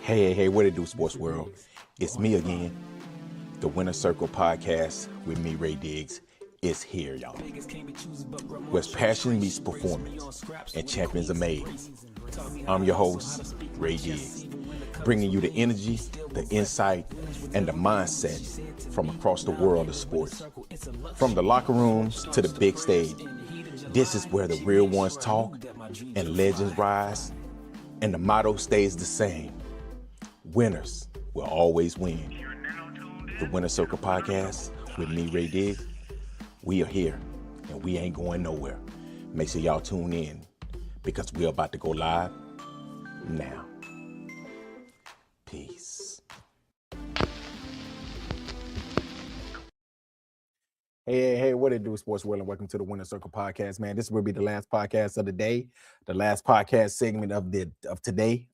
Hey, what it do, sports world? It's me again. The Winner Circle podcast with me, Ray Diggs, is here, y'all. Where passion meets performance and champions are made. I'm your host, Ray Diggs, bringing you the energy, the insight, and the mindset from across the world of sports. From the locker rooms to the big stage, this is where the real ones talk and legends rise, and the motto stays the same. Winners will always win. The Winner Circle podcast with me, Ray Diggs. We are here and we ain't going nowhere. Make sure y'all tune in because we're about to go live now. Peace. Hey, what it do, sports world, and welcome to the Winner Circle podcast, man. This will be the last podcast of the day, the last podcast segment of today.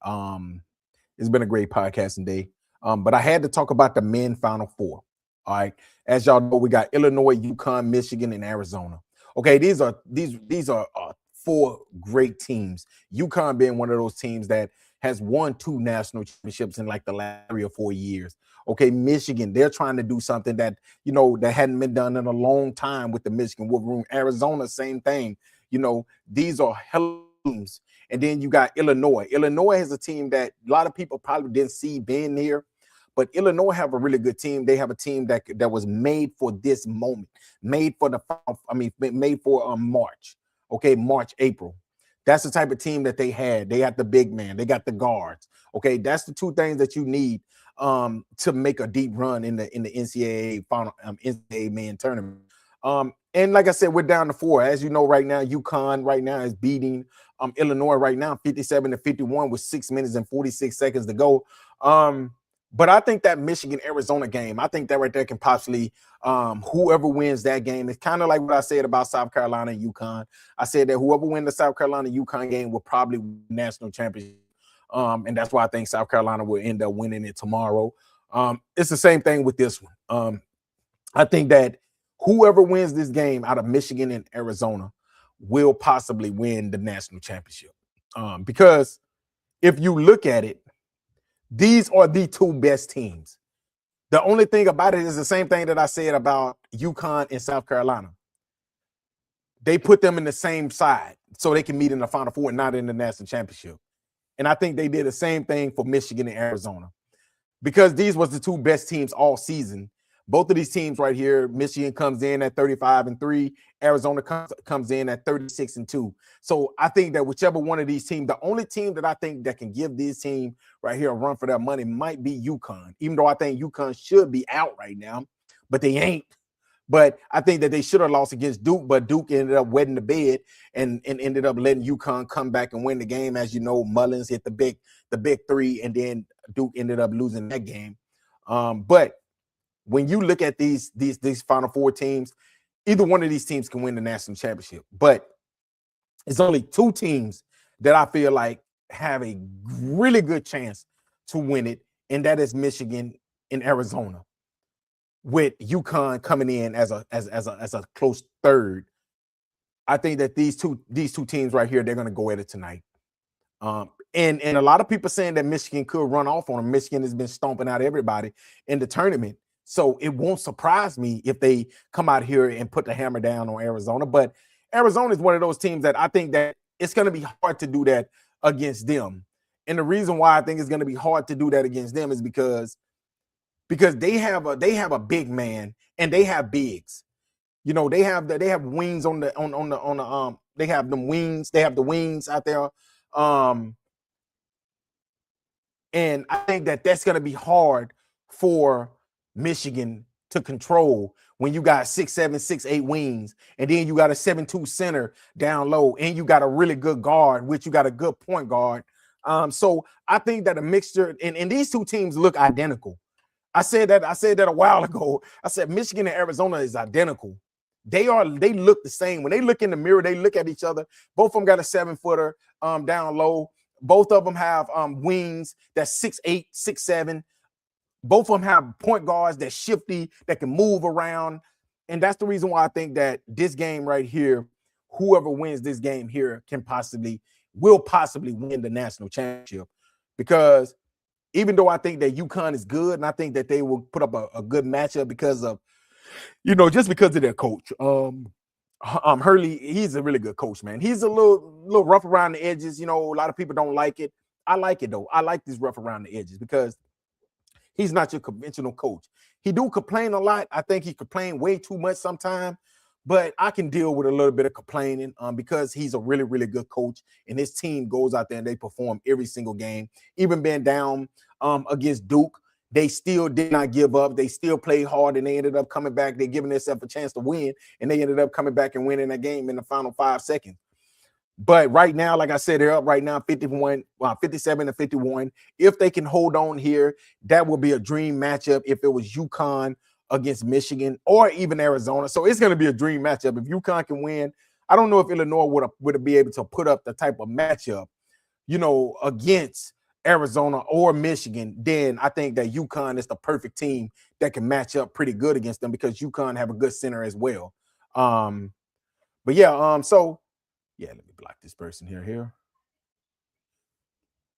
It's been a great podcasting day. But I had to talk about the men Final Four. All right. As y'all know, we got Illinois, UConn, Michigan, and Arizona. Okay, these are four great teams. UConn being one of those teams that has won 2 national championships in like the last 3 or 4 years. Okay, Michigan, they're trying to do something that, that hadn't been done in a long time with the Michigan Wolverines. Arizona, same thing. These are hell teams. And then you got Illinois. Illinois has a team that a lot of people probably didn't see being here, but Illinois have a really good team. They have a team that was made for this moment, made for March. Okay, March, April. That's the type of team that they had. They got the big man. They got the guards. Okay, that's the 2 things that you need to make a deep run in the NCAA final NCAA men tournament. And like I said, we're down to 4. As you know, right now, UConn right now is beating Illinois right now 57-51 with 6 minutes and 46 seconds to go. But I think that Michigan-Arizona game, I think that right there can possibly, whoever wins that game, it's kind of like what I said about South Carolina and UConn. I said that whoever wins the South Carolina-UConn game will probably win the national championship. And that's why I think South Carolina will end up winning it tomorrow. It's the same thing with this one. I think that whoever wins this game out of Michigan and Arizona will possibly win the national championship. Because if you look at it, these are the 2 best teams. The only thing about it is the same thing that I said about UConn and South Carolina. They put them in the same side so they can meet in the Final Four and not in the national championship. And I think they did the same thing for Michigan and Arizona because these was the 2 best teams all season. Both of these teams right here, Michigan comes in at 35-3, Arizona comes in at 36-2. So I think that whichever one of these teams, the only team that I think that can give this team right here a run for their money might be UConn, even though I think UConn should be out right now, but they ain't. But I think that they should have lost against Duke, but Duke ended up wetting the bed and ended up letting UConn come back and win the game. As you know, Mullins hit the big 3, and then Duke ended up losing that game. But when you look at these Final Four teams, either one of these teams can win the national championship. But it's only 2 teams that I feel like have a really good chance to win it, and that is Michigan and Arizona, with UConn coming in as a close third. I think that these two teams right here, they're going to go at it tonight. And a lot of people saying that Michigan could run off on them. Michigan has been stomping out everybody in the tournament. So it won't surprise me if they come out here and put the hammer down on Arizona. But Arizona is one of those teams that I think that it's going to be hard to do that against them. And the reason why I think it's going to be hard to do that against them is because they have a big man and they have bigs. They have wings on the they have them wings. They have the wings out there. And I think that that's going to be hard for Michigan to control when you got 6'7", 6'8" wings, and then you got a 7'2" center down low, and you got a really good guard, which you got a good point guard. So I think that a mixture, and these 2 teams look identical. I said that a while ago. I said Michigan and Arizona is identical. They look the same. When they look in the mirror, they look at each other. Both of them got a 7-footer down low. Both of them have wings that's 6'8", 6'7". Both of them have point guards that's shifty, that can move around. And that's the reason why I think that this game right here, whoever wins this game here will possibly win the national championship. Because even though I think that UConn is good, and I think that they will put up a good matchup because of, just because of their coach. Hurley, he's a really good coach, man. He's a little rough around the edges. A lot of people don't like it. I like it though. I like this rough around the edges because he's not your conventional coach. He do complain a lot. I think he complain way too much sometimes, but I can deal with a little bit of complaining because he's a really, really good coach, and his team goes out there and they perform every single game. Even being down against Duke, they still did not give up. They still played hard, and they ended up coming back. They're giving themselves a chance to win, and they ended up coming back and winning that game in the final 5 seconds. But right now, like I said, they're up right now 57-51. If they can hold on here, that would be a dream matchup if it was UConn against Michigan or even Arizona. So it's going to be a dream matchup. If UConn can win, I don't know if Illinois would be able to put up the type of matchup, against Arizona or Michigan. Then I think that UConn is the perfect team that can match up pretty good against them because UConn have a good center as well. So let me block this person here.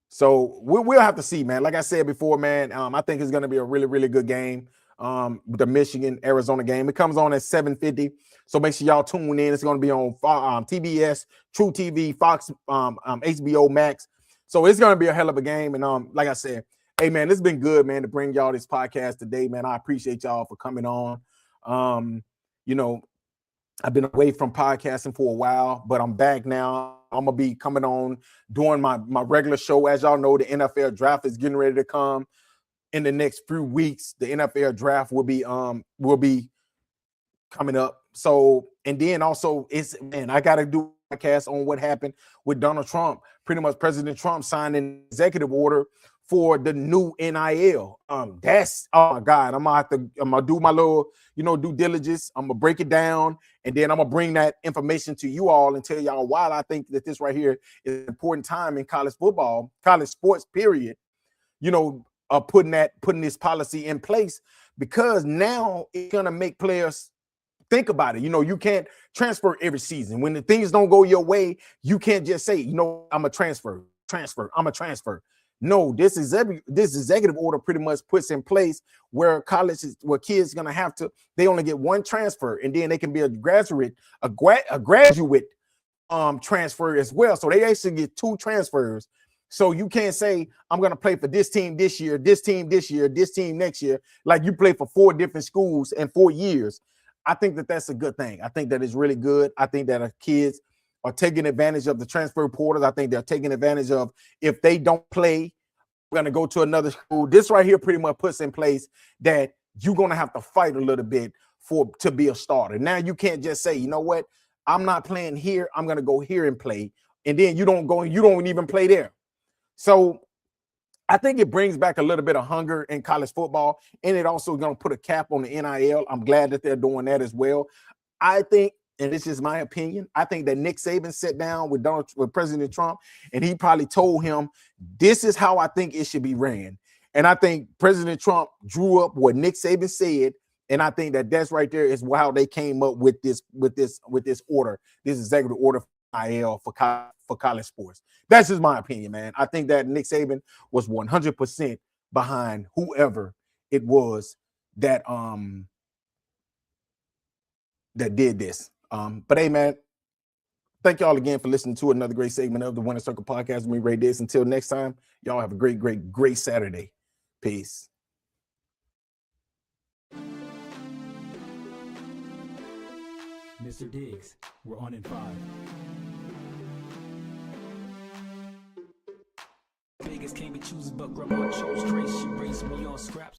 So we'll have to see, man. Like I said before, man, I think it's going to be a really, really good game. The Michigan-Arizona game. It comes on at 7:50. So make sure y'all tune in. It's going to be on TBS, True TV, Fox, HBO Max. So it's going to be a hell of a game. And like I said, hey, man, it's been good, man, to bring y'all this podcast today, man. I appreciate y'all for coming on. I've been away from podcasting for a while, but I'm back now. I'm going to be coming on doing my regular show. As y'all know, the NFL draft is getting ready to come in the next few weeks. The NFL draft will be coming up. So, and then also I got to do a podcast on what happened with Donald Trump. Pretty much President Trump signed an executive order for the new NIL. That's, oh my God, I'm gonna do my little, due diligence. I'm gonna break it down, and then I'm gonna bring that information to you all and tell y'all why I think that this right here is an important time in college football, college sports, period. Putting this policy in place, because now it's gonna make players think about it. You can't transfer every season. When the things don't go your way, you can't just say, I'm a transfer. I'm a transfer. No, this executive order pretty much puts in place where kids gonna have to, they only get one transfer, and then they can be a graduate transfer as well. So they actually get 2 transfers. So you can't say, I'm gonna play for this team this year, this team this year, this team next year, like you play for 4 different schools in 4 years. I think that that's a good thing. I think that is really good. I think that our kids are taking advantage of the transfer portals. I think they're taking advantage of, if they don't play, we're going to go to another school. This right here pretty much puts in place that you're going to have to fight a little bit to be a starter. Now you can't just say, you know what, I'm not playing here, I'm going to go here and play. And then you don't even play there. So I think it brings back a little bit of hunger in college football, and it also going to put a cap on the NIL. I'm glad that they're doing that as well. I think, and this is my opinion, I think that Nick Saban sat down with President Trump, and he probably told him, this is how I think it should be ran. And I think President Trump drew up what Nick Saban said, and I think that that's right there is how they came up with this order, this executive order for NIL for college sports. That's just my opinion, man. I think that Nick Saban was 100% behind whoever it was that did this. But hey, man, thank y'all again for listening to another great segment of the Winner Circle Podcast with me, Ray Diggs. Until next time, y'all have a great, great, great Saturday. Peace. Mr. Diggs, we're on in 5. Vegas can't be choosers, but grandma chose trace. She raised me on scraps.